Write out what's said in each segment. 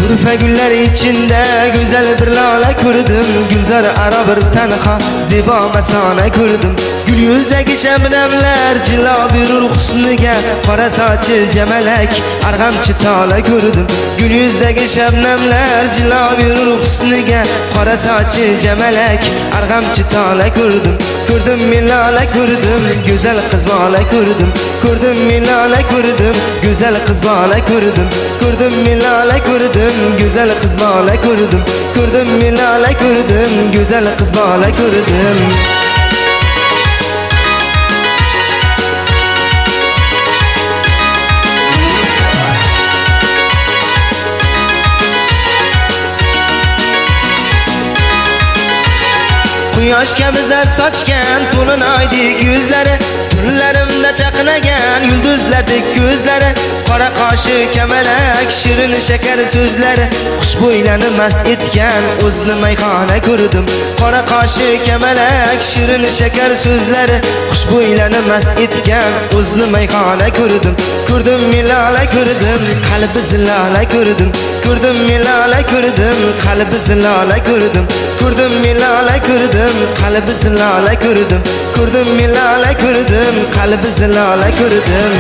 Turfa gullar içinde güzel bir lale gördüm. Gülzar ara bir tenha ziba mesane gördüm. Gül yüzdeki şebnemler cila bir husniga, qora saçı cemelek argamçı tala gördüm. Gül yüzdeki şebnemler cila bir husniga, qora saçı cemelek argamçı tala gördüm. Gördüm milale gördüm, güzel kız bala gördüm. Gördüm milale gördüm, güzel kız bala gördüm. Gördüm milale gördüm, güzel kız bala gördüm. Gördüm milale gördüm, güzel kız bala gördüm. Quyosh kabi zar sochgan to'lin oydek yuzlari, tunlarimda chaqnagan yulduzlardek ko'zlari, qora qoshi kamalak shirin shakar so'zlari, xushbo'ylarni mast etgan o'zli mayxona ko'rdim. Qora qoshi kamalak shirin shakar so'zlari, xushbo'ylarni mast etgan o'zli mayxona ko'rdim. Ko'rdim milala ko'rdim, qalbi zilala ko'rdim. Ko'rdim milala ko'rdim, qalbi zilala ko'rdim. Ko'rdim milala ko'rdim, qalbi zilala ko'rdim. Ko'rdim milala ko'rdim, qalbi zilala ko'rdim.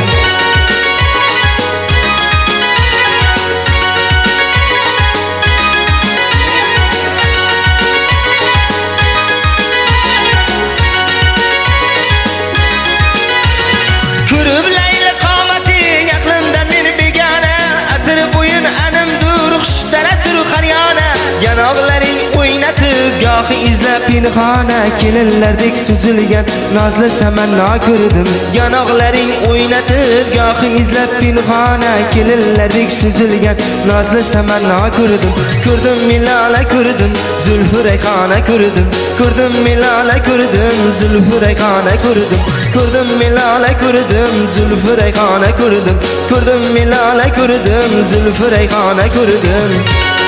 Ko'rib layla qomating aqlimdan meni begona, atir bo'yin animdur xushtaratur xaryona. Yanog'laring o'ynatib gohi izlab pinhona, kelinlardek suzilgan nozli samanno ko'rdim. Yanog'laring o'ynatib gohi izlab pinhona, kelinlardek suzilgan nozli samanno ko'rdim. Ko'rdim milala ko'rdim, zulfi rayhona ko'rdim. Ko'rdim milala ko'rdim, zulfi rayhona ko'rdim. Ko'rdim milala ko'rdim, zulfi rayhona ko'rdim. Ko'rdim milala ko'rdim, zulfi rayhona ko'rdim.